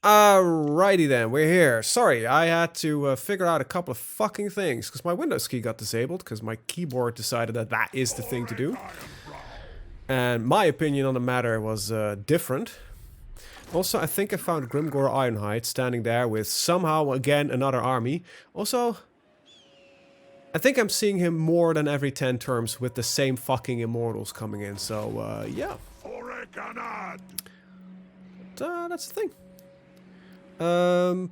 Alrighty then, we're here. Sorry, I had to figure out a couple of fucking things, because my Windows key got disabled, because my keyboard decided that that is the thing to do. And my opinion on the matter was different. Also, I think I found Grimgor Ironhide standing there with somehow, again, another army. Also, I think I'm seeing him more than every 10 turns with the same fucking immortals coming in, so, yeah. But, that's the thing.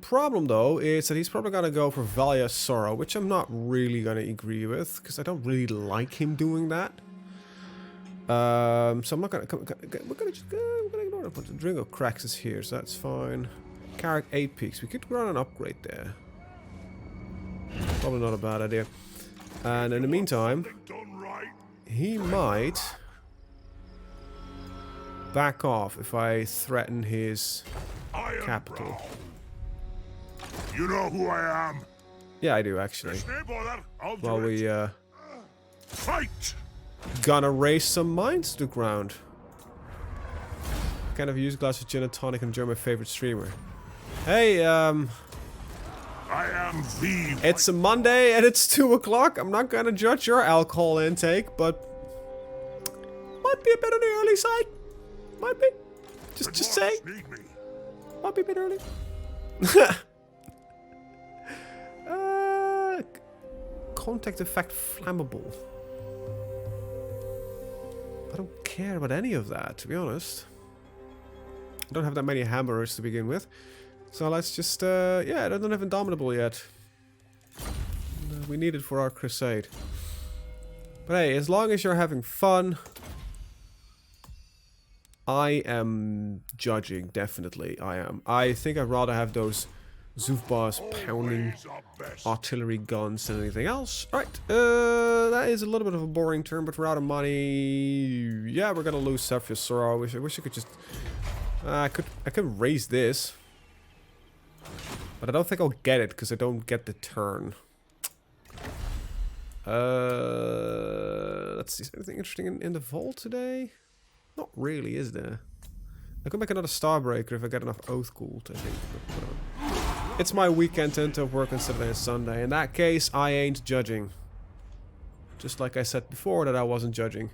Problem though is that he's probably gonna go for Valia Sorrow, which I'm not really gonna agree with, because I don't really like him doing that. So I'm not gonna, we're gonna ignore it. The Dringo Cracks is here, so that's fine. Carrick 8 Peaks, we could run an upgrade there. Probably not a bad idea. And in the meantime, he might back off if I threaten his capital. You know who I am? Yeah, I do actually. Well, we Fight! gonna raise some mines to the ground. Kind of use a glass of gin and tonic and enjoy my favorite streamer. Hey, I am the. it's a Monday and it's 2 o'clock. I'm not gonna judge your alcohol intake, but might be a bit on the early side. Might be. Just say. Might be a bit early. Contact effect flammable. I don't care about any of that, to be honest. I don't have that many hammers to begin with. So let's just, yeah, I don't have Indomitable yet. We need it for our crusade. But hey, as long as you're having fun, I am judging, definitely, I am. I think I'd rather have those Zufbars pounding artillery guns than anything else. Alright, that is a little bit of a boring turn, but we're out of money. Yeah, we're gonna lose Sephiroth Sora. I wish I could just... I could raise this. But I don't think I'll get it, because I don't get the turn. Let's see, is anything interesting in the vault today? Not really, is there? I could make another Starbreaker if I get enough Oath Gold, I think. But, it's my weekend to end of work on Saturday and Sunday. In that case, I ain't judging. Just like I said before that I wasn't judging.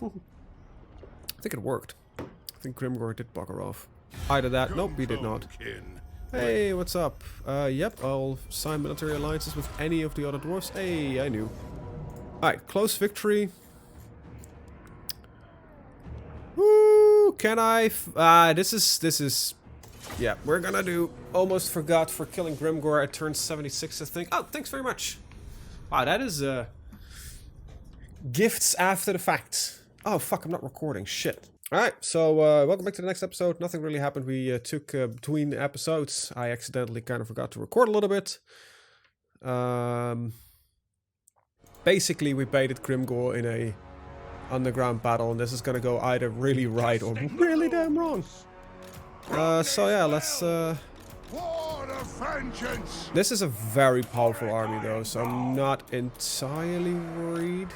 I think it worked. I think Grimgor did bugger off. Either that, nope, he did not. Hey, what's up? Yep, I'll sign military alliances with any of the other dwarfs. Hey, I knew. Alright, close victory. Woo! Can I? This is. Yeah, we're gonna do. Almost forgot for killing Grimgor at turn 76, I think. Oh, thanks very much. Wow, that is gifts after the fact. Oh fuck, I'm not recording. Shit. All right, so welcome back to the next episode. Nothing really happened. We took between episodes. I accidentally kind of forgot to record a little bit. Basically, we baited Grimgor in a underground battle, and this is gonna go either really right or really damn wrong. So yeah, let's this is a very powerful army though, so I'm not entirely worried.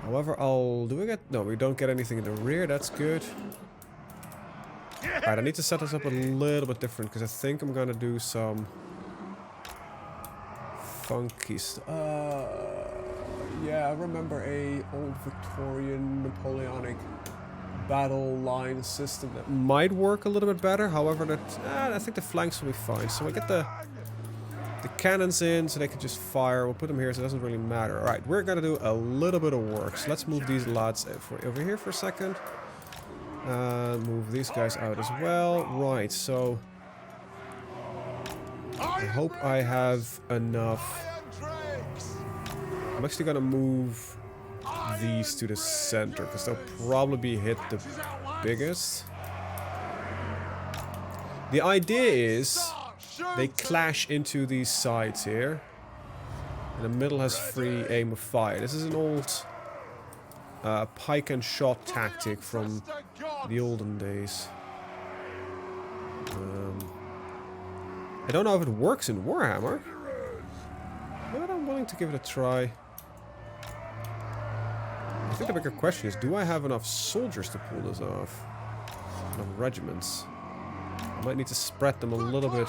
However, no, we don't get anything in the rear, that's good. Alright, I need to set this up a little bit different, because I think I'm gonna do some funky stuff. Yeah, I remember a old Victorian Napoleonic battle line system that might work a little bit better. However, I think the flanks will be fine. So we get the cannons in so they can just fire. We'll put them here so it doesn't really matter. Alright, we're gonna do a little bit of work. So let's move these lads over here for a second. Move these guys out as well. Right, so I hope I have enough. I'm actually gonna move these to the center because they'll probably hit the biggest. The idea is they clash into these sides here, and the middle has free aim of fire. This is an old pike and shot tactic from the olden days. I don't know if it works in Warhammer, but I'm willing to give it a try. I think the bigger question is, do I have enough soldiers to pull this off? enough regiments. I might need to spread them a little bit.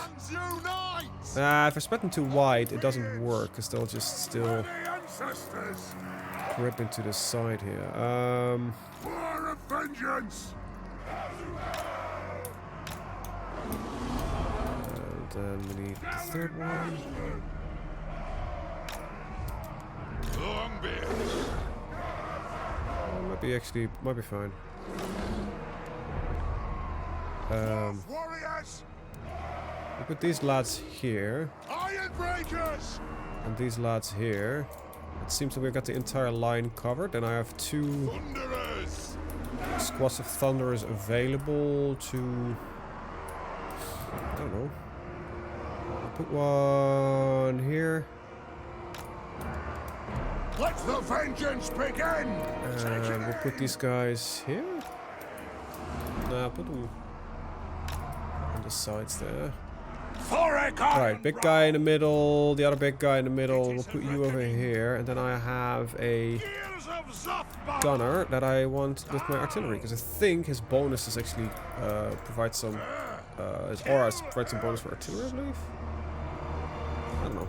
If I spread them too wide, it doesn't work, because they'll just still grip into the side here. War of vengeance! And then we need the third one. Might be fine. We put these lads here. And these lads here. It seems that we've got the entire line covered, and I have 2 squads of Thunderers available to... I don't know. I'll put one here. Let the vengeance begin! And we'll put these guys here. Nah, put them on the sides there. Alright, big guy in the middle, the other big guy in the middle. We'll put you over here, and then I have a gunner that I want with my artillery, because I think his bonuses actually provide some... his auras provide some bonus for artillery, I believe? I don't know.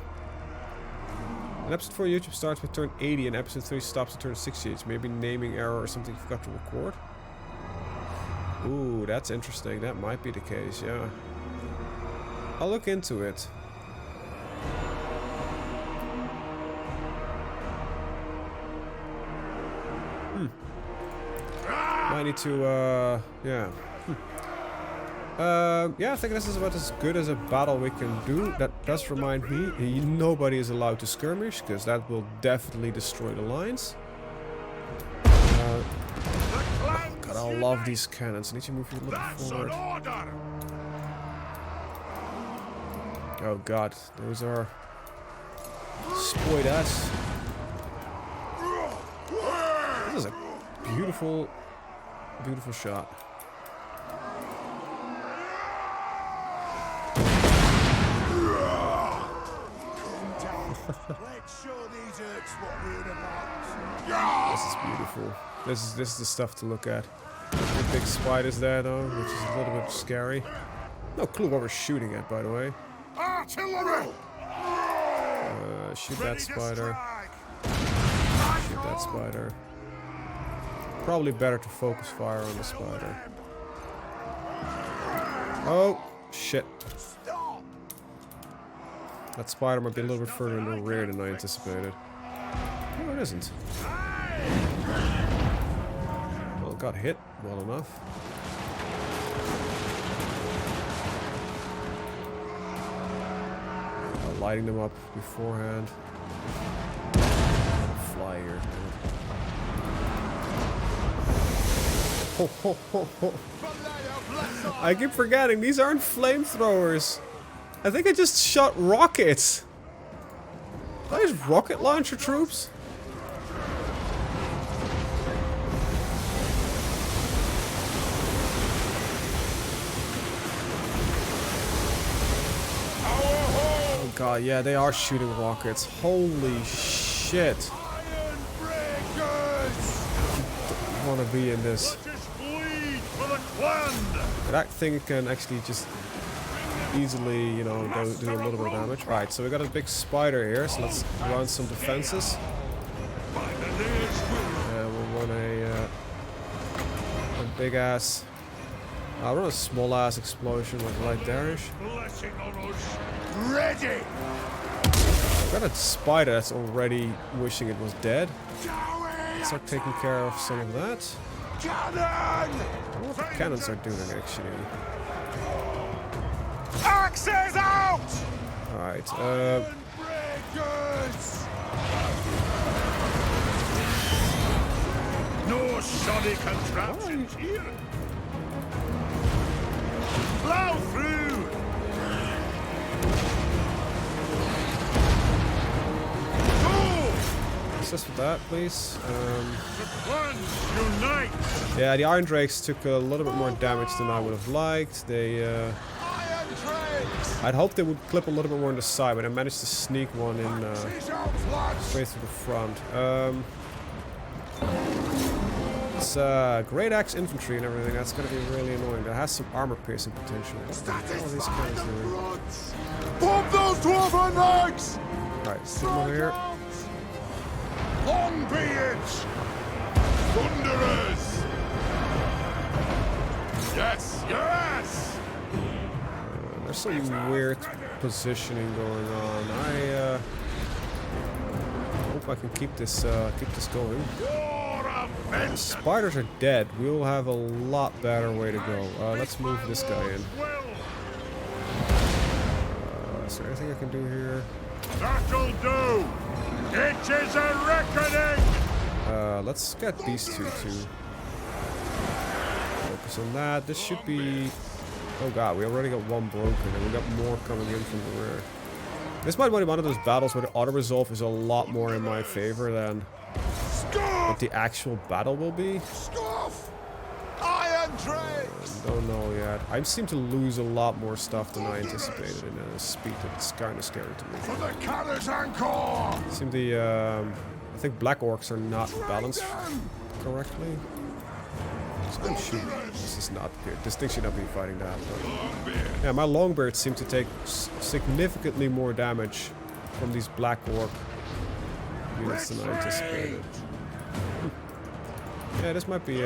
An episode 4 YouTube starts with turn 80 and episode 3 stops at turn 68. Maybe naming error or something you forgot to record. Ooh, that's interesting. That might be the case, yeah. I'll look into it. Might need to, yeah. Yeah, I think this is about as good as a battle we can do. That does remind me, nobody is allowed to skirmish, because that will definitely destroy the lines. Oh god, I love these cannons. I need to move you a little forward. Oh god, those are spoiled us. This is a beautiful, beautiful shot. This is beautiful. This is the stuff to look at. The big spiders there though, which is a little bit scary. No clue what we're shooting at, by the way. Artillery! Shoot that spider. Shoot that spider. Probably better to focus fire on the spider. Oh, shit. That spider might be a little bit further in the rear than I anticipated. No, it isn't. Well, it got hit well enough. Lighting them up beforehand. Fly here. Ho, ho, ho, ho. I keep forgetting, these aren't flamethrowers. I think I just shot rockets. Are these rocket launcher troops? Oh god, yeah, they are shooting rockets. Holy shit. I want to be in this. That thing can actually just easily, you know, do a little bit of damage. Right, so we got a big spider here, so let's run some defenses. And we'll run a big ass. I'll run a small ass explosion with light damage. Ready! I've got a spider that's already wishing it was dead. Let's start taking care of some of that. Cannon! I wonder what the cannons are doing actually. Axes out! Alright, no shoddy contraptions here. Plow through! assist with that, please. Unite! Yeah, the Iron Drakes took a little bit more damage than I would have liked. They, I'd hoped they would clip a little bit more on the side, but I managed to sneak one in straight through the front. It's great axe infantry and everything. That's gonna be really annoying. That has some armor piercing potential. What are these guys doing? Pump those dwarven legs! Alright, stick them over here. Longbeards! Thunderers! Yes, yes! There's some weird positioning going on. I hope I can keep this going. The spiders are dead. We'll have a lot better way to go. Let's move this guy in. Is there anything I can do here? That'll do! It is a reckoning! Let's get these two too. Focus on that. This should be... Oh god, we already got one broken and we got more coming in from the rear. This might be one of those battles where the auto-resolve is a lot more in my favor than what the actual battle will be. Scoff! Iron trades! Don't know yet. I seem to lose a lot more stuff than I anticipated in a speed that's kind of scary to me. For the callous anchor! Seem the I think black orcs are not balanced correctly. So I'm shooting. This is not good. This thing should not be fighting that. But yeah, my longbeards seem to take significantly more damage from these black orc units than I anticipated. Yeah, this might be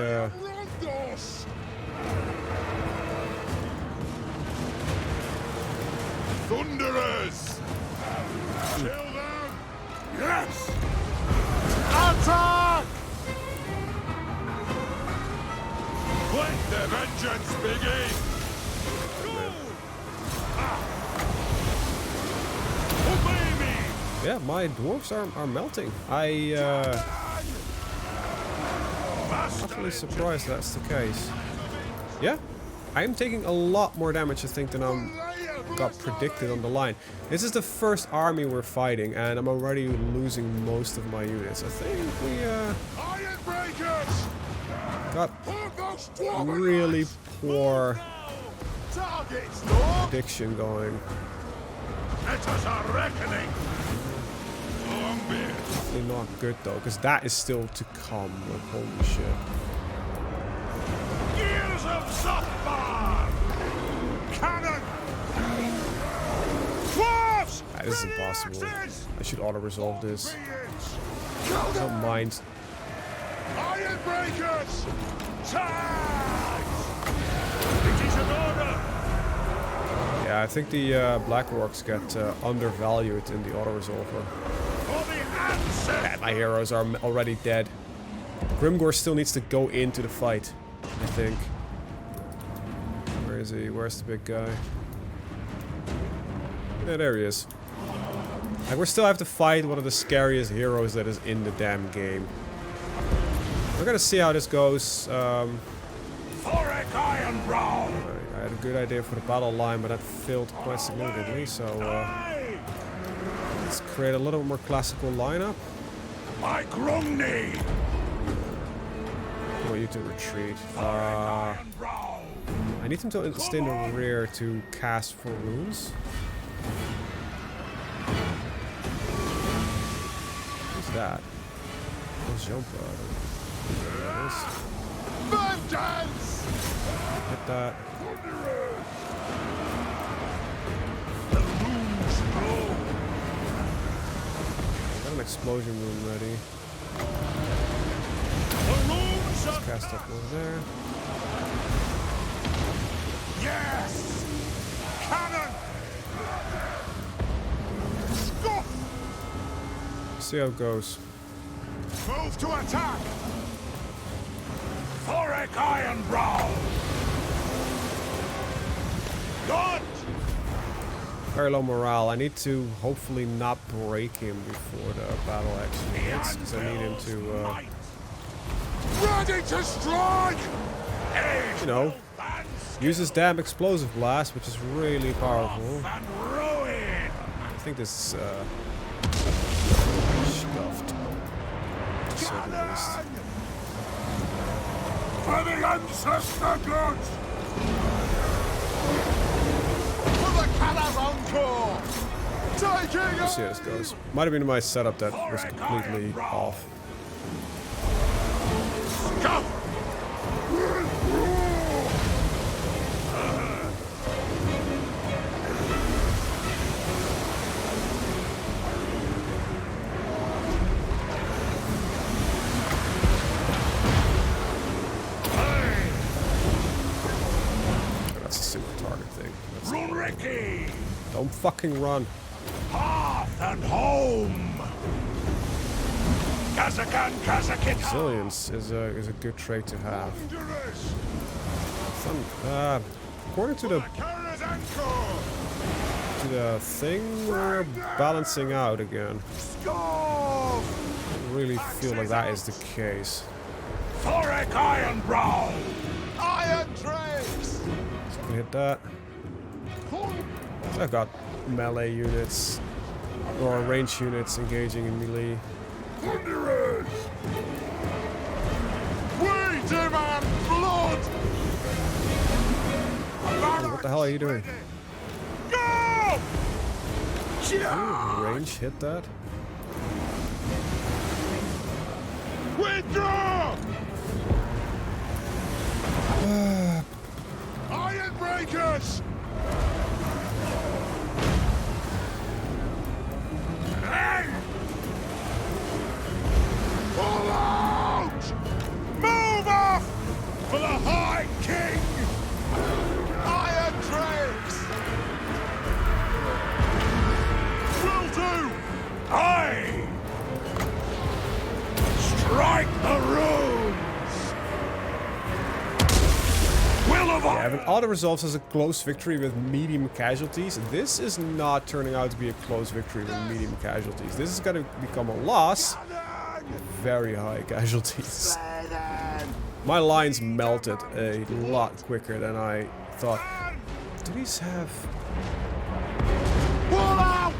Thunderers! Kill them! Yes! Attack! Let the vengeance begin! Obey me! yeah, my dwarves are melting. I'm really surprised that's the case. Yeah, I am taking a lot more damage, I think, than I got predicted on the line. This is the first army we're fighting, and I'm already losing most of my units. I think we got really poor prediction going. Let us a reckoning! Definitely not good though, because that is still to come. Like, holy shit. Gears of Zopbar! Cannon! Dwarves! This is impossible. I should auto-resolve this. I don't mind. Iron breakers! Charge! It is an order! Yeah, I think the black orcs get undervalued in the auto-resolver. For the ancestors! Yeah, my heroes are already dead. Grimgor still needs to go into the fight, I think. Where is he? Where's the big guy? Yeah, there he is. Like, we still have to fight one of the scariest heroes that is in the damn game. We're gonna see how this goes. Ironbrow! I had a good idea for the battle line, but that failed quite significantly, so let's create a little more classical lineup. My Grumney! I want you to retreat. Ironbrow! I need him to stay in the rear to cast 4 runes. Who's that? Who's Jumper? There it is. Vengeance! Hit that. The runes blow! Got an explosion rune ready. The runes Let's of cast up over there. yes! Cannon! Scoff! See how it goes. Move to attack! Thoric Ironbrow! Good! Very low morale. I need to hopefully not break him before the battle actually hits, because I need him to, Ready to strike! you know, use his damn explosive blast, which is really powerful. And ruin! I think this is, scuffed. To say the least. For the ancestor blood! For the Calavancore! Taking Let's see how this goes. Might have been my setup that was completely off. Scuff! That's a simple target thing. That's Ricky! don't fucking run. Hearth and home! Kazakan! Resilience is a good trait to have. Wanderers! According to Carrier's anchor! the thing, we're balancing out again. Scarf! I really feel like that is the case. Thoric Ironbrow! Iron Drakes! So we can hit that. I've got melee units or range units engaging in melee. Wanderers! We demand blood! What the hell are you doing? Go! Range hit that. Withdraw! Iron Breakers! Hey! Pull out! Move off! For the High King! Iron Drakes! Will do! Aye! Strike the runes! Will of Yeah, if an auto resolves as a close victory with medium casualties, this is not turning out to be a close victory with medium casualties. This is going to become a loss with very high casualties. My lines melted a lot quicker than I thought. Do these have... Pull out!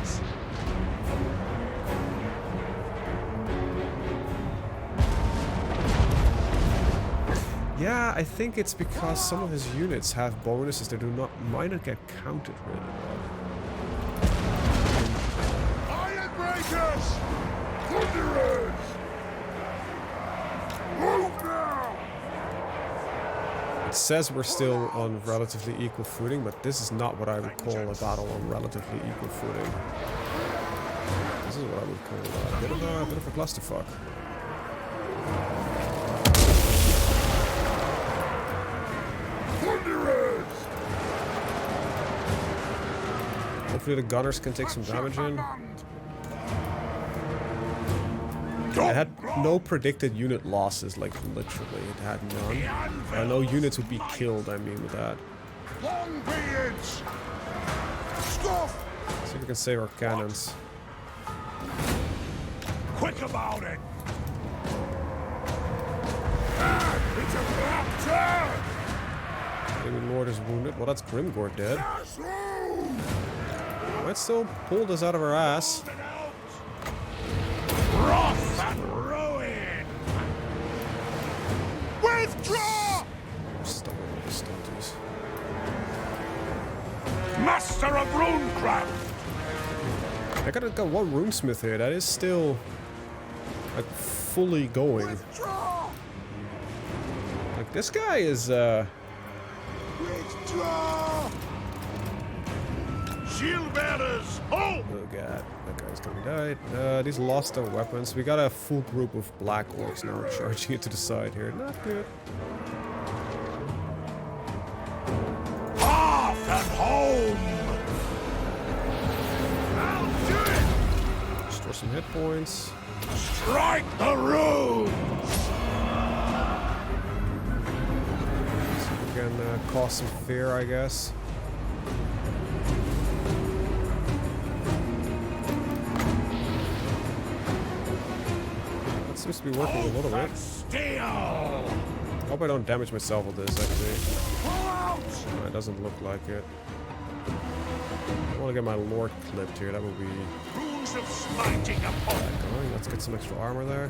Yeah, I think it's because some of his units have bonuses that might not get counted really well. Iron Breakers! Wanderers! Move now! It says we're still on relatively equal footing, but this is not what I would call a battle on relatively equal footing. This is what I would call a bit of a clusterfuck. Wanderers! Hopefully the gunners can take some damage in. It had no predicted unit losses, like literally, it had none. No units would be killed, I mean, with that. Longbeards! Scoff! See if we can save our cannons. Quick about it! It's a black turn! Maybe Lord is wounded. Well, that's Grimgore dead. Might still pull this out of our ass. Wrath and ruin! Withdraw! Stop with the stunties. Master of Runecraft! I got one runesmith here. That is still like fully going. Withdraw! Like this guy is Withdraw! Shield bearers, hold! oh god, that guy's gonna die. These lost their weapons. We got a full group of black orcs now charging it to the side here. Not good. Hearth and home! I'll do it! Restore some hit points. Strike the runes! See if we can cause some fear, I guess. That seems to be working a little bit. Steel! Hope I don't damage myself with this, actually. Pull out! No, it doesn't look like it. I want to get my lord clipped here. That would be Runes of smiting upon going. Let's get some extra armor there.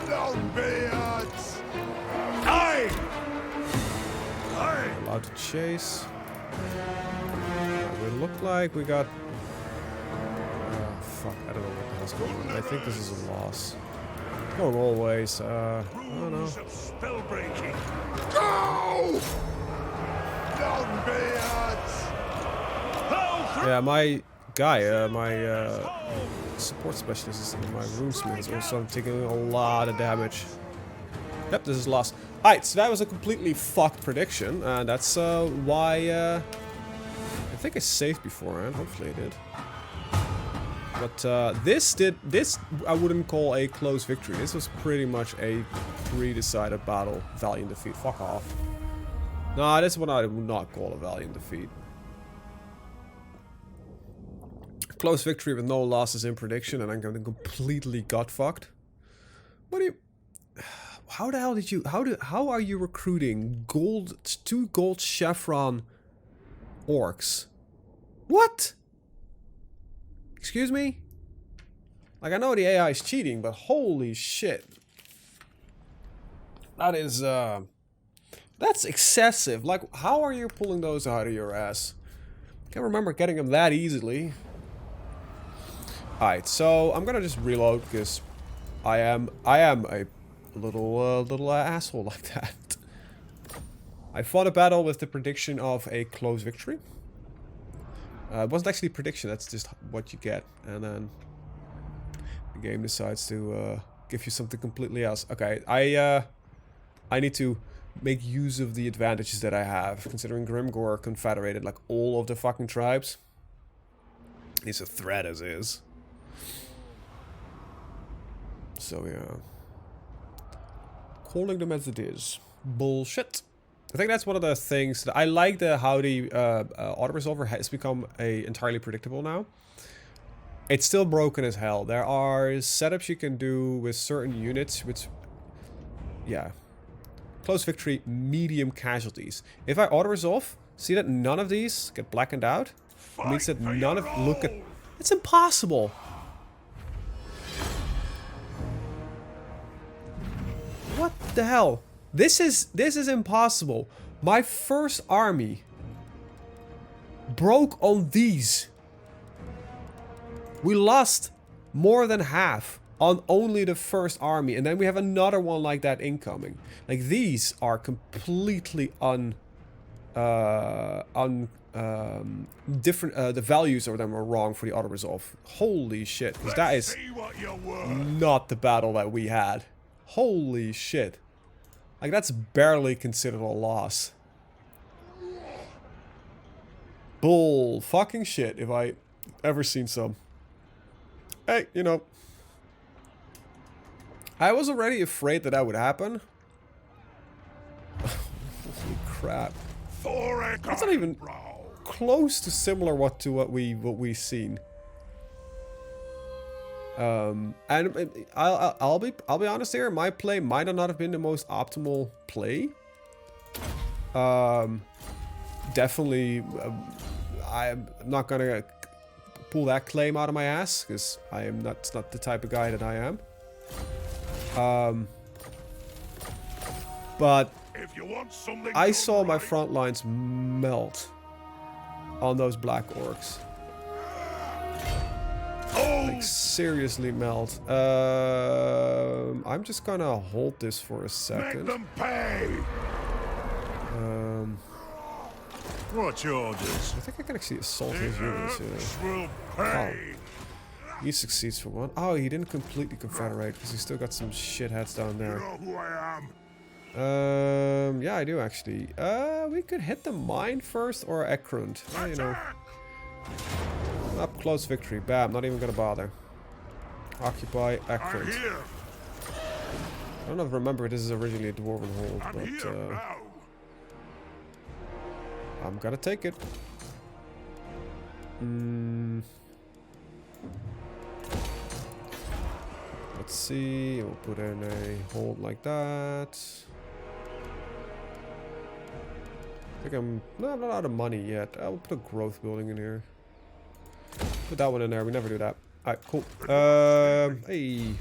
Longbeards! Aye! Aye! Allowed to chase. We look like we got... fuck, I don't know what the hell's going on. I think this is a loss. Going always. I don't know. Rules of spell breaking. Go! Longbeards! Yeah, my guy, my support specialist in my runesmith is also taking a lot of damage. Yep, this is lost. Alright, so that was a completely fucked prediction, and that's why I think I saved beforehand. Hopefully I did. But this I wouldn't call a close victory. This was pretty much a pre-decided battle. Valiant defeat. Fuck off. Nah, this one I would not call a valiant defeat. Close victory with no losses in prediction, and I'm getting completely gut fucked. What do you? How the hell did you? How are you recruiting two gold chevron orcs? What? Excuse me? Like, I know the AI is cheating, but holy shit. That is, that's excessive. Like, how are you pulling those out of your ass? Can't remember getting them that easily. Alright, so I'm gonna just reload, because I am a little asshole like that. I fought a battle with the prediction of a close victory. It wasn't actually a prediction, that's just what you get. And then the game decides to give you something completely else. Okay, I need to make use of the advantages that I have, considering Grimgore confederated like all of the fucking tribes. He's a threat as is. So yeah. Calling them as it is. Bullshit. I think that's one of the things that I like, how the auto-resolver has become entirely predictable now. It's still broken as hell. There are setups you can do with certain units, which, yeah. Close victory, medium casualties. If I auto-resolve, see that none of these get blackened out? It means that none of, look at, it's impossible. What the hell? This is impossible. My first army broke on these. We lost more than half on only the first army, and then we have another one like that incoming. Like, these are completely different. The values of them are wrong for the auto resolve. Holy shit! Because that is not the battle that we had. Holy shit! Like, that's barely considered a loss. Bull fucking shit, if I ever seen some. Hey, you know, I was already afraid that would happen. Holy crap. That's not even close to similar to what we've seen. And I'll be honest here, my play might not have been the most optimal play. Definitely, I'm not gonna pull that claim out of my ass, because that's not the type of guy that I am. But I saw my front lines melt on those black orcs. Like, seriously melt. I'm just gonna hold this for a second. Make them pay. What's your orders? I think I can actually assault his units here. Will pay. Oh. He succeeds for one. Oh, he didn't completely confederate, because he's still got some shitheads down there. You know who I am. Yeah, I do actually. We could hit the mine first, or Ekrund. You know. Up close victory. Bam, not even gonna bother. Occupy Ekrund. I don't know if I remember this is originally a dwarven hold, but I'm gonna take it. Let's see, we'll put in a hold like that. I think I'm not out of money yet. I'll put a growth building in here. Put that one in there. We never do that. Alright, cool. Hey.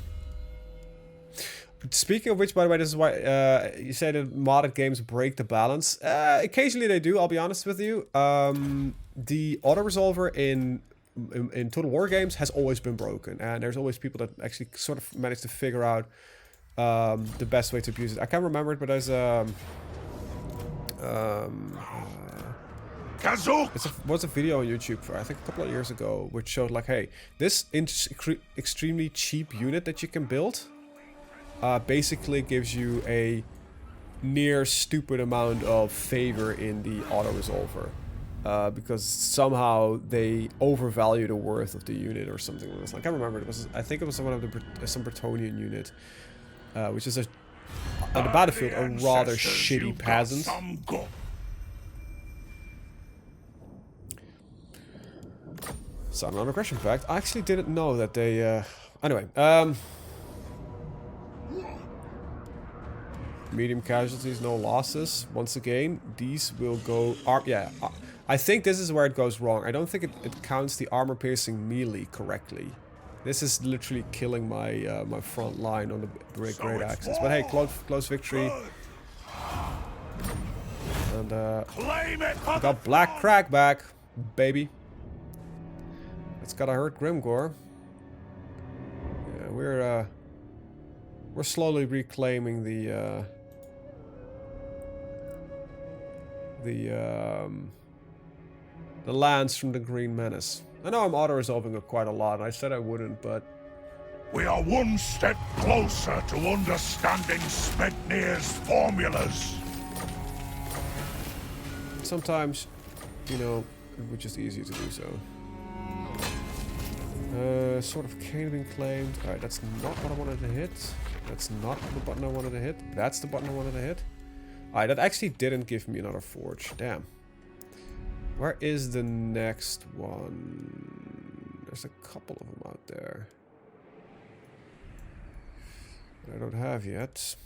Speaking of which, by the way, this is why you say that modded games break the balance. Occasionally they do, I'll be honest with you. The auto-resolver in Total War games has always been broken. And there's always people that actually sort of manage to figure out the best way to abuse it. I can't remember it, but there's was a video on YouTube for I think a couple of years ago, which showed like, hey, this extremely cheap unit that you can build basically gives you a near stupid amount of favor in the auto resolver. Because somehow they overvalue the worth of the unit or something like this. I can't remember. I think it was one of the some Bretonian unit, which is on the battlefield a rather shitty peasant. So another question fact. I actually didn't know that they. Anyway, medium casualties, no losses. Once again, these will go. I think this is where it goes wrong. I don't think it counts the armor-piercing melee correctly. This is literally killing my my front line on the great axis. But hey, close victory. And we got Black Crack back, baby. It's gotta hurt Grimgore. Yeah, we're slowly reclaiming the lands from the Green Menace. I know I'm auto-resolving it quite a lot, and I said I wouldn't, but... We are one step closer to understanding Smednir's formulas. Sometimes, you know, it would just easier to do so. Sort of cane being claimed. Alright, that's not what I wanted to hit. That's not the button I wanted to hit. That's the button I wanted to hit. Alright, that actually didn't give me another forge. Damn. Where is the next one? There's a couple of them out there that I don't have yet.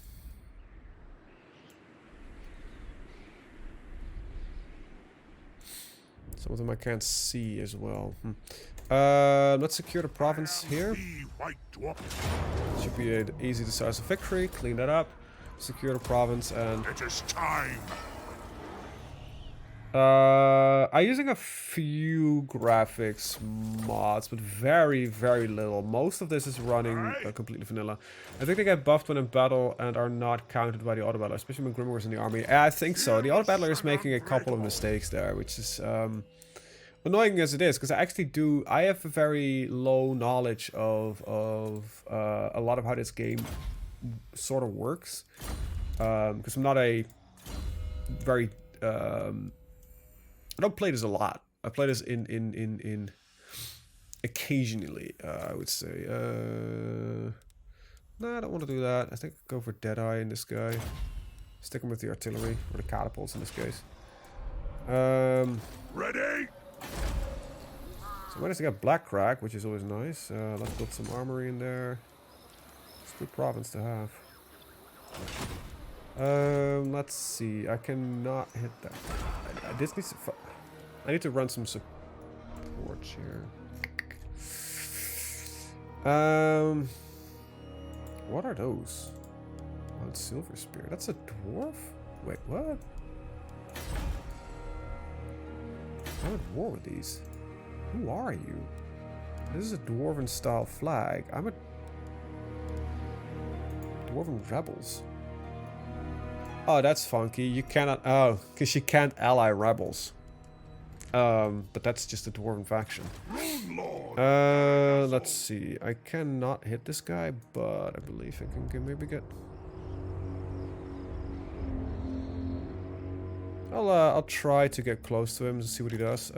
Some of them I can't see as well. Let's secure the province here. Should be an easy decisive victory. Clean that up. Secure the province and... It is time. I'm using a few graphics mods, but very, very little. Most of this is running completely vanilla. I think they get buffed when in battle and are not counted by the auto battler, especially when Grimwar's in the army. I think so. The auto battler is making a couple of mistakes there, which is annoying as it is, because I have a very low knowledge of a lot of how this game sort of works, because I'm not a very I don't play this a lot. I play this in occasionally, I would say. No, I don't want to do that. I think I'll go for Deadeye in this guy. Stick him with the artillery, or the catapults in this case. Ready? So I managed to get Black Crack, which is always nice. Let's build some armory in there. It's a good province to have. Let's see. I cannot hit that. This needs to. I need to run some supports here. What are those? Wild Silver Spear. That's a dwarf? Wait, what? I'm at war with these. Who are you? This is a dwarven style flag. I'm a dwarven rebels. Oh, that's funky. You cannot... Oh, because you can't ally rebels. But that's just a dwarven faction. Let's see. I cannot hit this guy, but I believe I can maybe get... I'll try to get close to him and see what he does.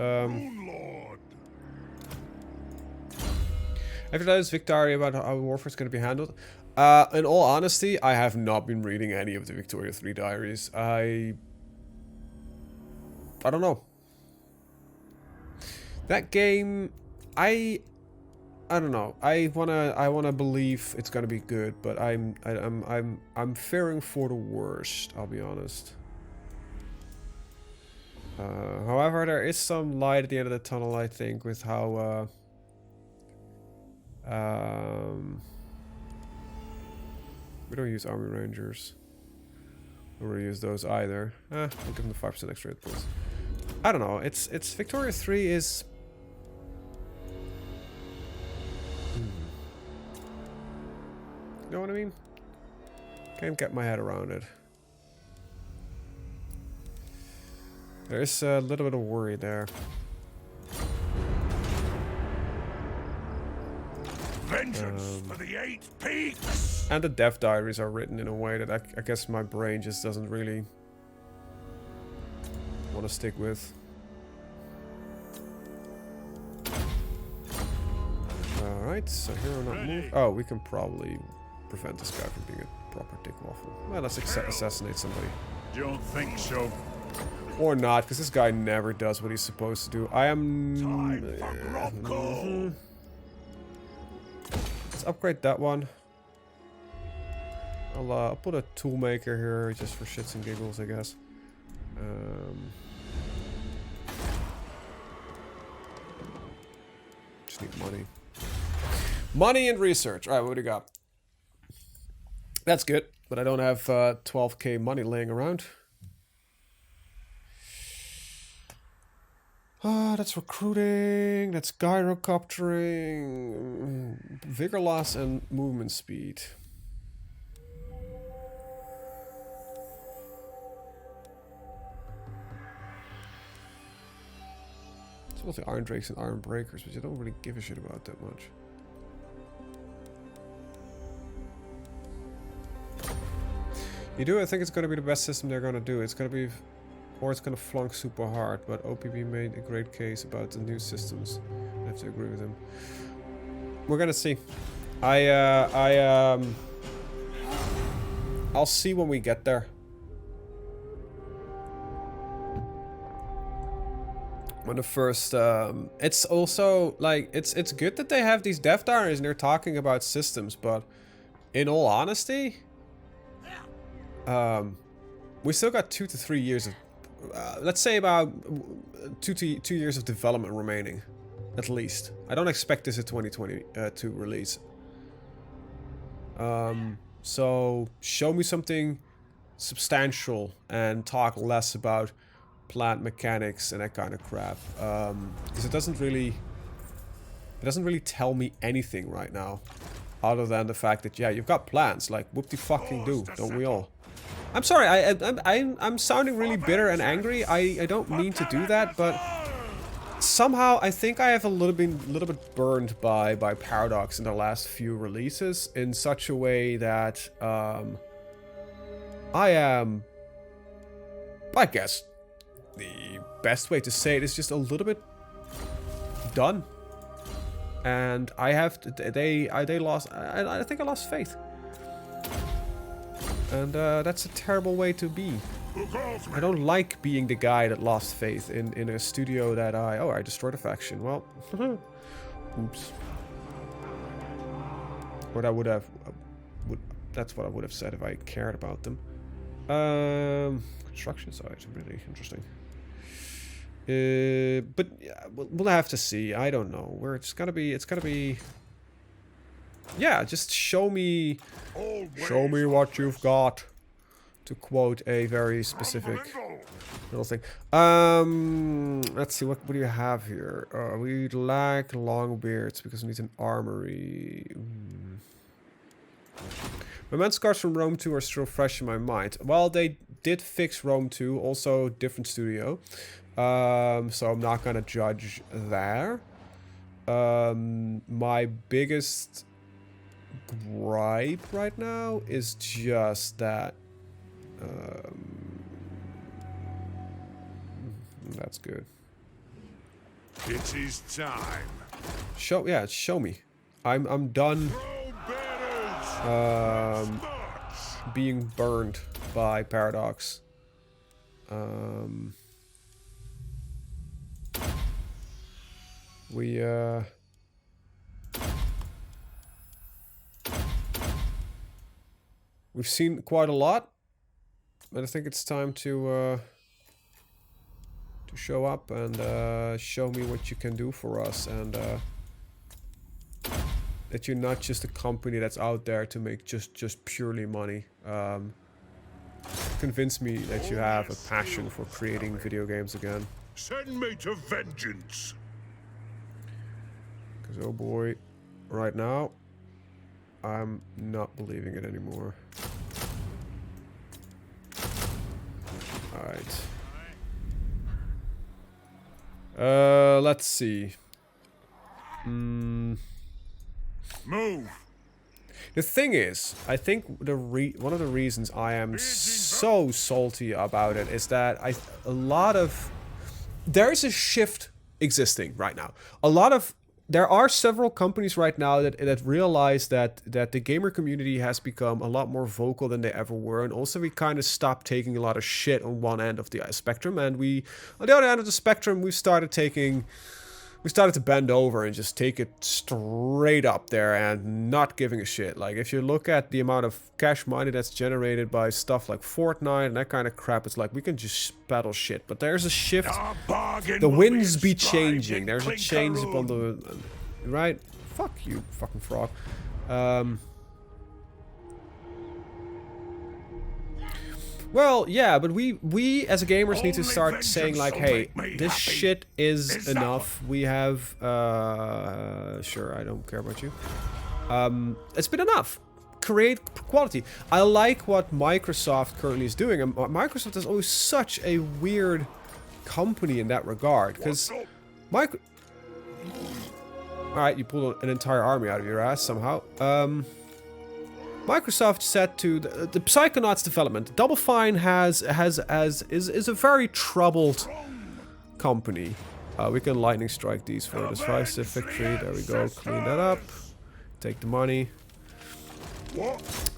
After that is Victoria about how warfare is going to be handled. In all honesty, I have not been reading any of the Victoria 3 diaries. I don't know. That game, I don't know. I wanna believe it's gonna be good, but I'm fearing for the worst. I'll be honest. However, there is some light at the end of the tunnel, I think, with how we don't use army rangers. Don't really use those either. We'll give them the 5% extra hit points. I don't know. It's Victoria 3 is. You know what I mean? Can't get my head around it. There's a little bit of worry there. Vengeance for the 8 peaks! And the death diaries are written in a way that I guess my brain just doesn't really want to stick with. Alright, so hero not move. Oh, we can probably prevent this guy from being a proper dick waffle. Well, let's assassinate somebody. Don't think so. Or not, because this guy never does what he's supposed to do. I am... Time for Rocco. Let's upgrade that one. I'll put a toolmaker here just for shits and giggles, I guess. Just need money. Money and research. Alright, what do you got? That's good, but I don't have 12k money laying around. That's recruiting, that's gyrocoptering, vigor loss and movement speed. It's mostly Iron Drakes and Iron Breakers, but you don't really give a shit about that much. You do, I think it's going to be the best system they're going to do. It's going to be... Or it's gonna flunk super hard, but OPB made a great case about the new systems. I have to agree with him. We're gonna see. I'll see when we get there. When the first, it's also like it's good that they have these dev diaries and they're talking about systems, but in all honesty, we still got 2 to 3 years of. Let's say about 2 years of development remaining, at least. I don't expect this at 2022 release. So show me something substantial and talk less about plant mechanics and that kind of crap. Because it doesn't really tell me anything right now, other than the fact that yeah, you've got plants. Like whoop-de-fucking do, don't we all? I'm sorry, I'm sounding really bitter and angry. I don't mean to do that, but somehow I think I have a little bit burned by Paradox in the last few releases in such a way that I guess the best way to say it is just a little bit done. And I have they lost. I think I lost faith. And that's a terrible way to be. I don't like being the guy that lost faith in a studio that I destroyed a faction. Well, oops. Or that would have, that's what I would have said if I cared about them. Construction site, really interesting. But yeah, we'll have to see. I don't know. Where it's gonna be. Yeah, just show me what you've got, to quote a very specific little thing. Let's see, what do you have here? We lack long beards because we need an armory. My men scars from Rome 2 are still fresh in my mind. Well, they did fix Rome 2, also different studio. So I'm not gonna judge there. My biggest gripe right now is just that that's good. It is time. Show me. I'm done being burned by Paradox. We've seen quite a lot, but I think it's time to show up and show me what you can do for us, and that you're not just a company that's out there to make just purely money. Convince me that you have a passion for creating video games again. Send me to vengeance. Because oh boy, right now I'm not believing it anymore. Alright. Let's see. Move. The thing is, I think one of the reasons I am so salty about it is that there is a shift existing right now. There are several companies right now that realize that the gamer community has become a lot more vocal than they ever were, and also we kind of stopped taking a lot of shit on one end of the spectrum, and on the other end of the spectrum we started to bend over and just take it straight up there and not giving a shit. Like, if you look at the amount of cash money that's generated by stuff like Fortnite and that kind of crap, it's like we can just battle shit. But there's a shift. The winds be changing. There's a change upon the... Right? Fuck you, fucking frog. Well, yeah, but we as gamers need to start saying like, hey, this shit is enough. We have, sure, I don't care about you. It's been enough. Create quality. I like what Microsoft currently is doing, and Microsoft is always such a weird company in that regard, because Alright, you pulled an entire army out of your ass somehow. Microsoft said to the Psychonauts development, Double Fine is a very troubled company. We can lightning strike these for decisive victory. There we go. Clean that up. Take the money.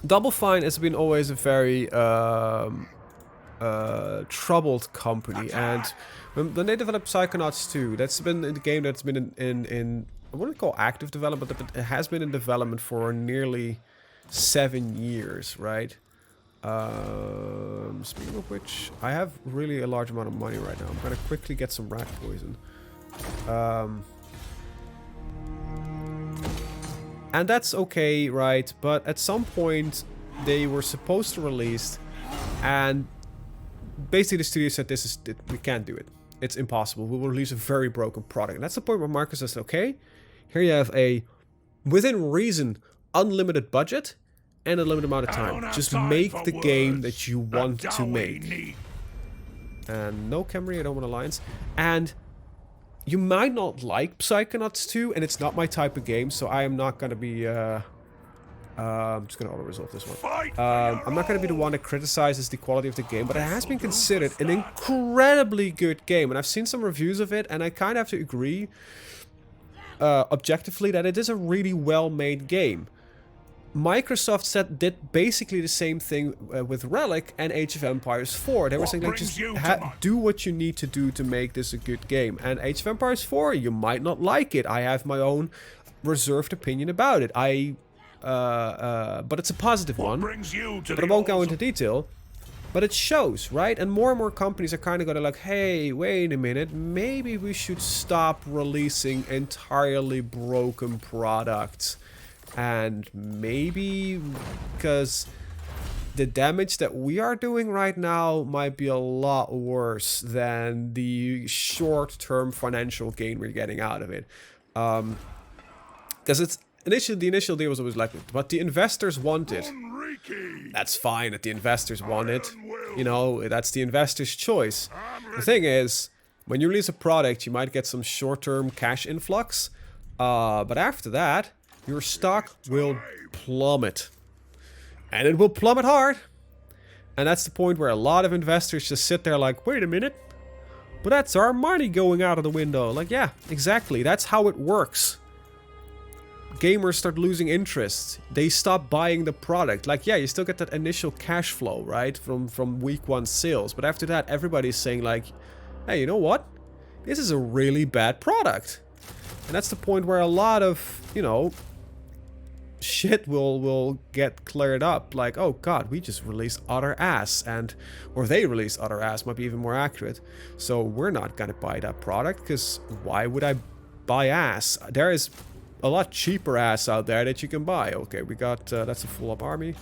Double Fine has been always a very troubled company, and when they developed Psychonauts 2, that's been the game that's been in I wouldn't call active development, but it has been in development for nearly 7 years, right? Speaking of which, I have really a large amount of money right now. I'm gonna quickly get some rat poison. And that's okay, right? But at some point, they were supposed to release, and basically the studio said, we can't do it. It's impossible. We will release a very broken product. And that's the point where Marcus says, okay, here you have a, within reason, unlimited budget and a limited amount of time. Just make the game that you want to make. And no Camry, I don't want alliance. And you might not like Psychonauts 2, and it's not my type of game, so I am not going to be... I'm just going to auto-resolve this one. I'm not going to be the one that criticizes the quality of the game, but it has been considered an incredibly good game. And I've seen some reviews of it, and I kind of have to agree objectively that it is a really well-made game. Microsoft did basically the same thing with Relic and Age of Empires 4. They were saying, like, just do what you need to do to make this a good game. And Age of Empires 4, you might not like it. I have my own reserved opinion about it. But it's a positive one. But I won't go into detail. But it shows, right? And more companies are kind of going like, hey, wait a minute. Maybe we should stop releasing entirely broken products. And maybe because the damage that we are doing right now might be a lot worse than the short-term financial gain we're getting out of it. Because it's the initial deal was always like, but the investors want it. That's fine that the investors want it. You know, that's the investors' choice. The thing is, when you release a product, you might get some short-term cash influx. But after that, your stock will plummet. And it will plummet hard. And that's the point where a lot of investors just sit there like, wait a minute. But that's our money going out of the window. Like, yeah, exactly. That's how it works. Gamers start losing interest. They stop buying the product. Like, yeah, you still get that initial cash flow, right? From week 1 sales. But after that, everybody's saying like, hey, you know what? This is a really bad product. And that's the point where a lot of, you know, shit will get cleared up. Like, oh god, we just released utter ass. Or they released utter ass, might be even more accurate. So we're not gonna buy that product, because why would I buy ass? There is a lot cheaper ass out there that you can buy. Okay, we got, that's a full-up army.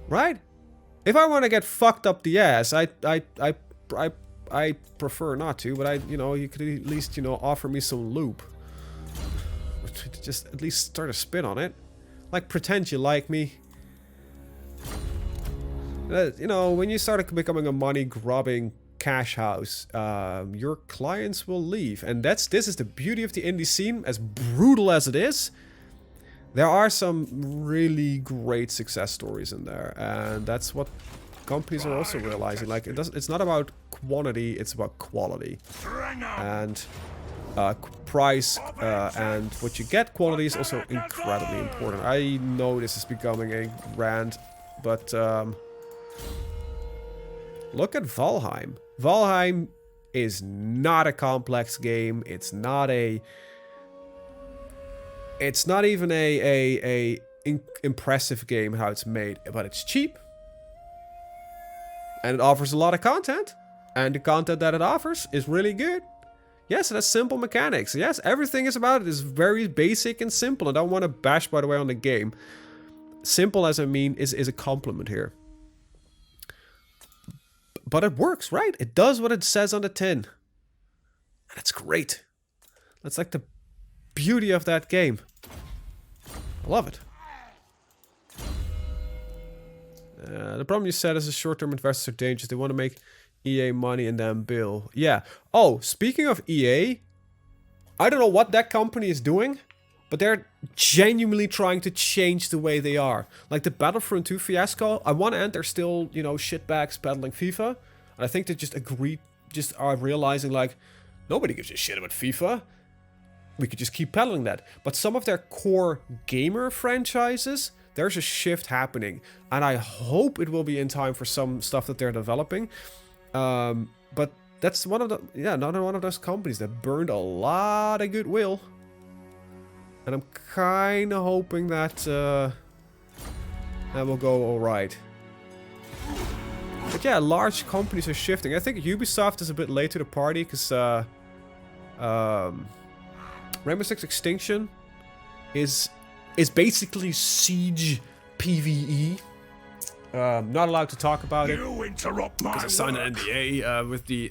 Right? If I want to get fucked up the ass, I prefer not to, but you know, you could at least, you know, offer me some loop. Just at least start a spin on it. Like, pretend you like me. You know, when you start becoming a money-grubbing cash house, your clients will leave. And this is the beauty of the indie scene, as brutal as it is. There are some really great success stories in there, and that's what companies are also realizing. Like, it's not about quantity, it's about quality. And price and what you get, quality is also incredibly important. I know this is becoming a rant, but look at Valheim. Valheim is not a complex game. It's not even a impressive game how it's made, but it's cheap. And it offers a lot of content. And the content that it offers is really good. Yes, it has simple mechanics. Yes, everything is about it is very basic and simple. I don't want to bash, by the way, on the game. Simple, as I mean, is a compliment here. But it works, right? It does what it says on the tin. And it's great. That's like the beauty of that game. I love it. The problem you said is the short-term investors are dangerous. They want to make EA money and then bill. Yeah. Oh, speaking of EA, I don't know what that company is doing, but they're genuinely trying to change the way they are. Like the Battlefront 2 fiasco, on one end they're still, you know, shitbags peddling FIFA. And I think they just are realizing like, nobody gives a shit about FIFA. We could just keep peddling that. But some of their core gamer franchises, there's a shift happening. And I hope it will be in time for some stuff that they're developing. But that's one of the, yeah, another one of those companies that burned a lot of goodwill. And I'm kind of hoping that that will go all right. But yeah, large companies are shifting. I think Ubisoft is a bit late to the party because Rainbow Six Extinction is basically Siege PvE. Not allowed to talk about it because I signed an NDA with the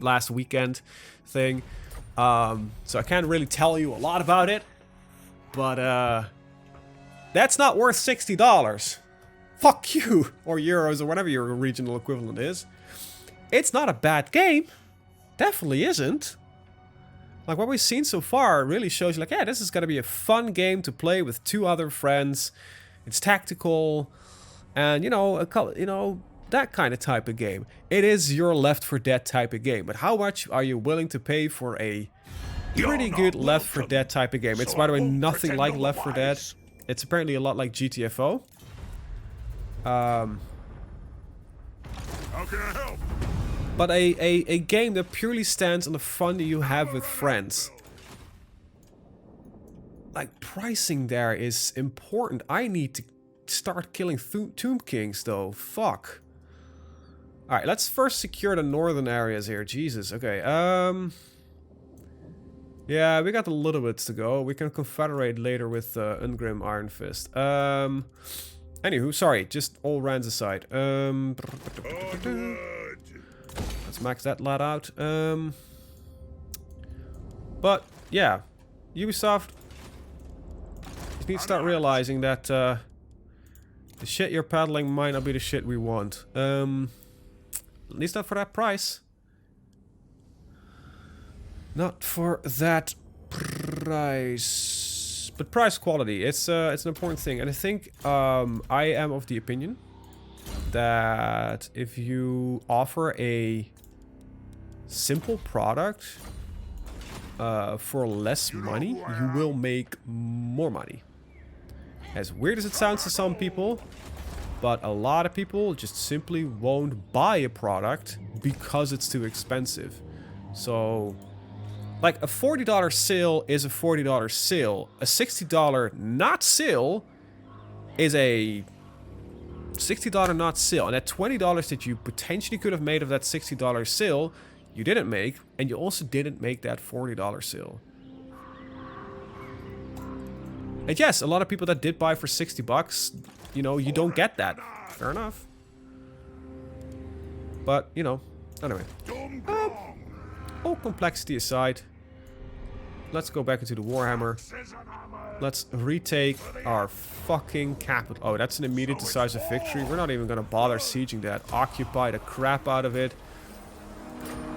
last weekend thing. So I can't really tell you a lot about it. But that's not worth $60. Fuck you! Or euros, or whatever your regional equivalent is. It's not a bad game. Definitely isn't. Like, what we've seen so far really shows you, like, yeah, this is gonna be a fun game to play with 2 other friends. It's tactical. And, you know, that kind of type of game. It is your Left 4 Dead type of game. But how much are you willing to pay for a pretty good Left 4 Dead type of game? It's, by the way, nothing like Left 4 Dead. It's apparently a lot like GTFO. How can I help? But a game that purely stands on the fun that you have with friends. Like, pricing there is important. I need to start killing Tomb Kings, though. Fuck. Alright, let's first secure the northern areas here. Jesus, okay. Yeah, we got a little bit to go. We can confederate later with Ungrim Iron Fist. Anywho, sorry, just all rants aside. Let's max that lad out. But, yeah. Ubisoft, you need to start realizing that the shit you're peddling might not be the shit we want. At least not for that price. Not for that price. But price quality, it's an important thing. And I think I am of the opinion that if you offer a simple product for less money, you will make more money. As weird as it sounds to some people, but a lot of people just simply won't buy a product because it's too expensive. So, like, a $40 sale is a $40 sale. A $60 not sale is a $60 not sale. And that $20 that you potentially could have made of that $60 sale, you didn't make. And you also didn't make that $40 sale. And yes, a lot of people that did buy for $60, you know, you don't get that. Fair enough. But, you know, anyway. All complexity aside, let's go back into the Warhammer. Let's retake our fucking capital. Oh, that's an immediate decisive victory. We're not even gonna bother sieging that. Occupy the crap out of it.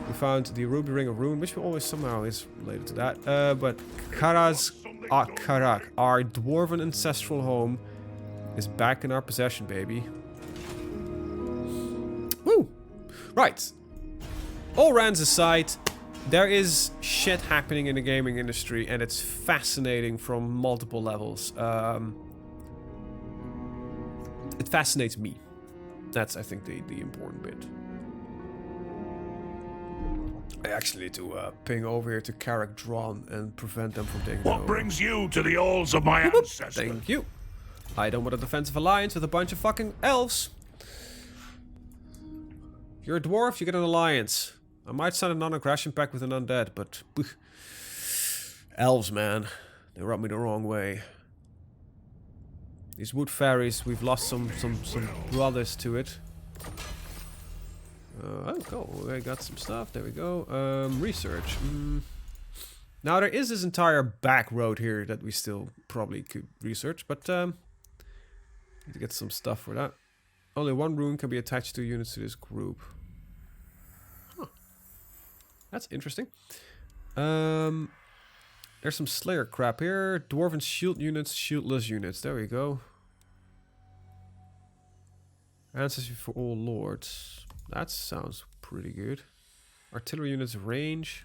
We found the Ruby Ring of Ruin, which always somehow is related to that. But Karak, our dwarven ancestral home, is back in our possession, baby. Woo! Right. All rants aside, there is shit happening in the gaming industry, and it's fascinating from multiple levels. It fascinates me. That's, I think, the important bit. I actually need to ping over here to Karak Dron and prevent them from taking What over. brings you to the halls of my ancestors? Thank you. I don't want a defensive alliance with a bunch of fucking elves. If you're a dwarf, you get an alliance. I might sign a non-aggression pact with an undead, but... elves, man. They rub me the wrong way. These wood fairies, we've lost some brothers to it. Oh, cool. I got some stuff. There we go. Research. Now, there is this entire back road here that we still probably could research, but need to get some stuff for that. Only one rune can be attached to units to this group. Huh. That's interesting. There's some Slayer crap here. Dwarven shield units, shieldless units. There we go. Ancestry for all lords. That sounds pretty good. Artillery units range.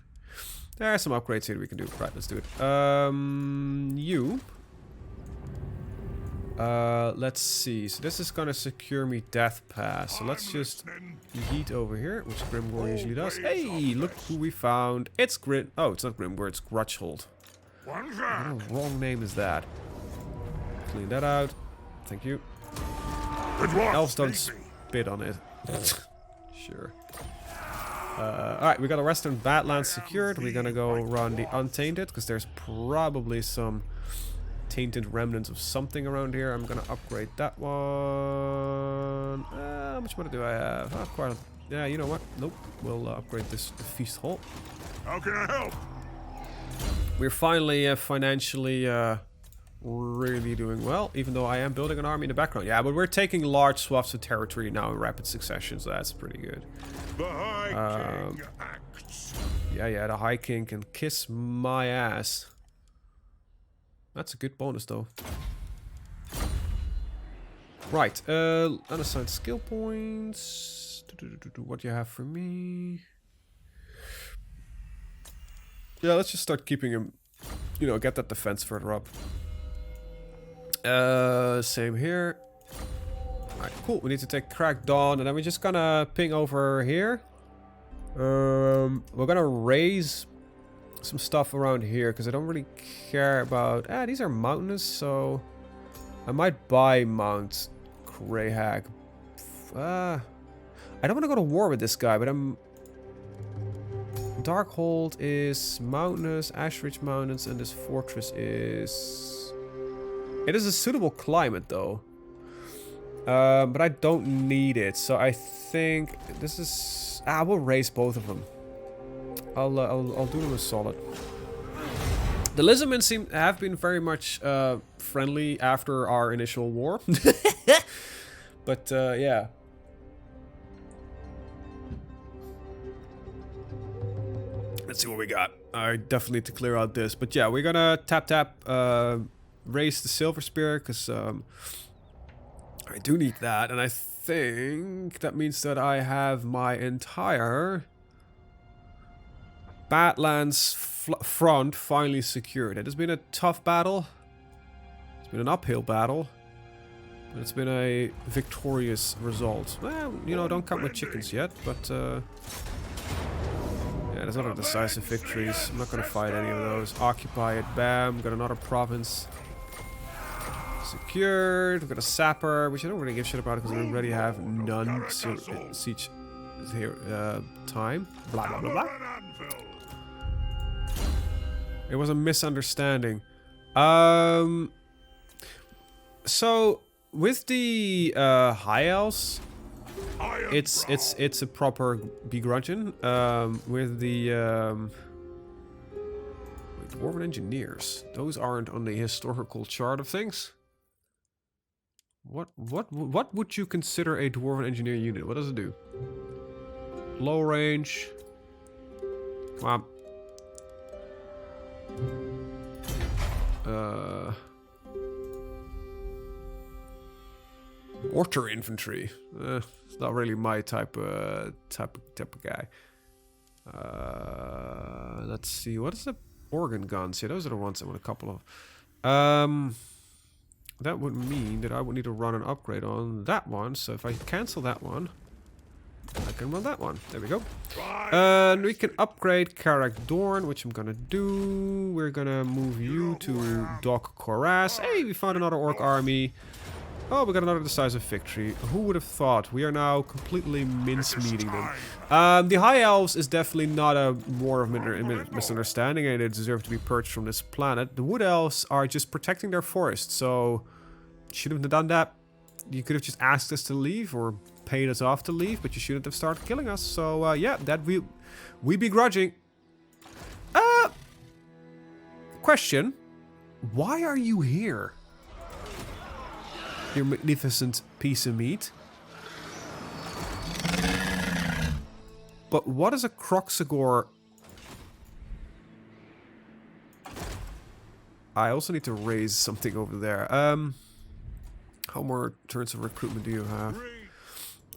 There are some upgrades here we can do. Right, let's do it. You. Let's see. So this is gonna secure me Death Pass. So let's just yeet over here, which Grimgore usually does. Hey, look who we found. It's Grim. Oh, it's not Grimgore. It's Grudgehold. What wrong name is that? Clean that out. Thank you. Elves don't spit on it. Sure. Alright, we got a Western Badlands secured. We're gonna go run the Untainted, because there's probably some tainted remnants of something around here. I'm gonna upgrade that one. How much money do I have? Oh, quite a... Yeah, you know what? Nope. We'll upgrade the Feast Hall. How can I help? We're finally financially really doing well, even though I am building an army in the background. Yeah, but we're taking large swaths of territory now in rapid succession, so that's pretty good. The High King acts. Yeah, the High King can kiss my ass. That's a good bonus, though. Right, unassigned skill points. What do you have for me? Yeah, let's just start keeping him, you know, get that defense further up. Same here. Alright, cool. We need to take Crack Dawn, and then we're just gonna ping over here. We're gonna raise some stuff around here, because I don't really care about... these are mountainous, so... I might buy Mount Greyhag. I don't want to go to war with this guy, but I'm... Darkhold is mountainous, Ashridge Mountains, and this fortress is... It is a suitable climate, though. But I don't need it, so I think this is... we'll raise both of them. I'll do them as solid. The Lizardmen have been very much friendly after our initial war. But, yeah. Let's see what we got. I definitely need to clear out this. But yeah, we're gonna tap, raise the Silver Spear, because I do need that. And I think that means that I have my entire Badlands front finally secured. It has been a tough battle. It's been an uphill battle. But it's been a victorious result. Well, you know, don't count my chickens yet, but... yeah, there's other decisive victories. I'm not going to fight any of those. Occupy it. Bam. Got another province. Secured. We've got a sapper, which I don't really give shit about because I already have none siege time. Blah, blah, blah, blah. It was a misunderstanding. So, with the High Elves... It's a proper begrudging. With the Dwarven engineers. Those aren't on the historical chart of things. What would you consider a Dwarven engineer unit? What does it do? Low range. Come on. Mortar infantry. It's not really my type of guy. Let's see. What is the organ guns? Yeah, those are the ones I want a couple of. That would mean that I would need to run an upgrade on that one. So if I cancel that one, I can run that one. There we go. And we can upgrade Karak Dorn, which I'm gonna do. We're gonna move you to Doc Koras. Hey, we found another orc army. Oh, we got another decisive victory. Who would have thought? We are now completely mince-meeting them. The High Elves is definitely not a war of misunderstanding, and they deserve to be purged from this planet. The Wood Elves are just protecting their forest, so shouldn't have done that. You could have just asked us to leave or paid us off to leave, but you shouldn't have started killing us. So yeah, that we begrudging. Question: why are you here? Your magnificent piece of meat. But what is a Croxagore? I also need to raise something over there. How more turns of recruitment do you have?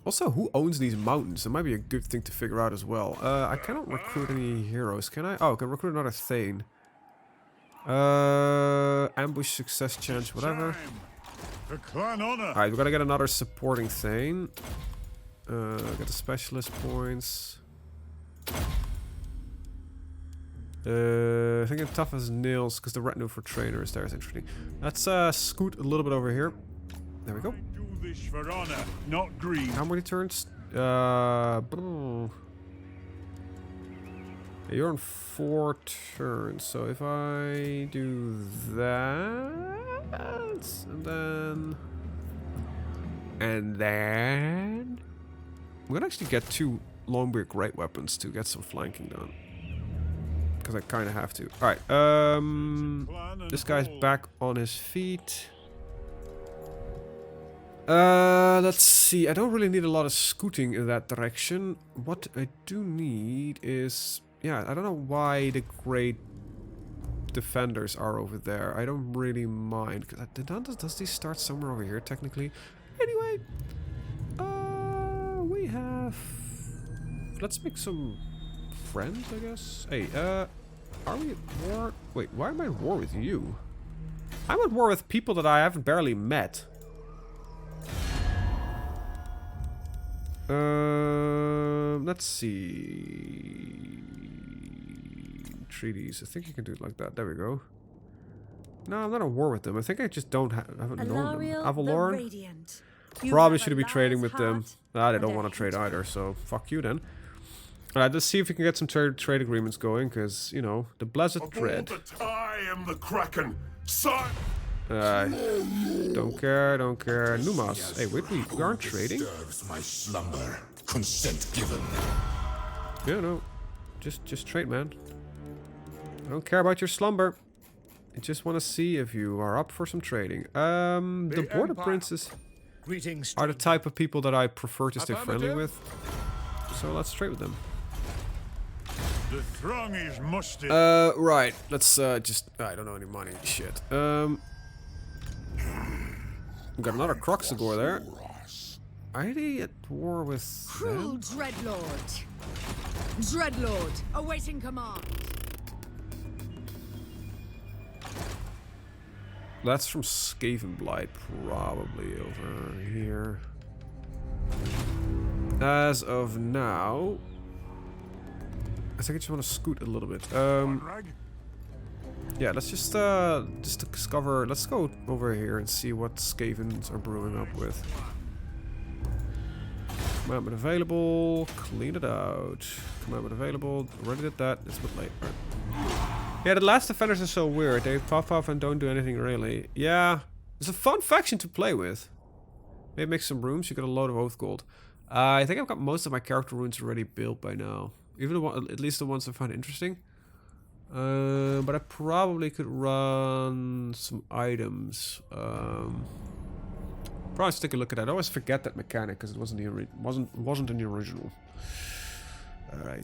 Also, who owns these mountains? That might be a good thing to figure out as well. I cannot recruit any heroes, can I? Oh, I can recruit another Thane. Ambush success chance, whatever. Alright, we gotta get another supporting Thane. Get the specialist points. I think I'm tough as nails because the retinue for trainers there is interesting. Let's scoot a little bit over here. There we go. Do this for honor, not greed. How many turns? You're on 4 turns, so if I do that, and then I'm gonna actually get 2 Longbeard great weapons to get some flanking done, because I kind of have to. All right, this guy's back on his feet. Let's see. I don't really need a lot of scooting in that direction. What I do need is, yeah, I don't know why the great defenders are over there. I don't really mind. Does these start somewhere over here, technically? Anyway, we have... Let's make some friends, I guess. Hey, are we at war? Wait, why am I at war with you? I'm at war with people that I haven't barely met. Let's see. Treaties. I think you can do it like that. There we go. No, I'm not at war with them. I think I just haven't known them. Avalorn? Probably shouldn't be trading with them. Ah, they don't want to trade either, so fuck you then. Alright, let's see if we can get some trade agreements going, because, you know, the Blessed Dread. I am the Kraken. Son. Don't care. Numas. Hey, wait, we aren't trading? My slumber. Consent given. Yeah, no. Just trade, man. I don't care about your slumber. I just want to see if you are up for some trading. The Border Princes are the type of people that I prefer to stay friendly with. So let's trade with them. The throng is musty. Right. Let's just... I don't know any money. Shit. We got another Croxagore there. Are they at war with Cruel them? Dreadlord. Dreadlord, awaiting command. That's from Skavenblight, probably over here. As of now, I think I just want to scoot a little bit. Yeah, let's just discover. Let's go over here and see what Skavens are brewing up with. Commandment available. Clean it out. Commandment available. Already did that. It's a bit late. Right. Yeah, the last defenders are so weird. They pop off and don't do anything really. Yeah, it's a fun faction to play with. Maybe make some rooms. You got a load of oath gold. I think I've got most of my character runes already built by now. Even at least the ones I find interesting. But I probably could run some items. Probably take a look at that. I always forget that mechanic because it wasn't in the original. All right.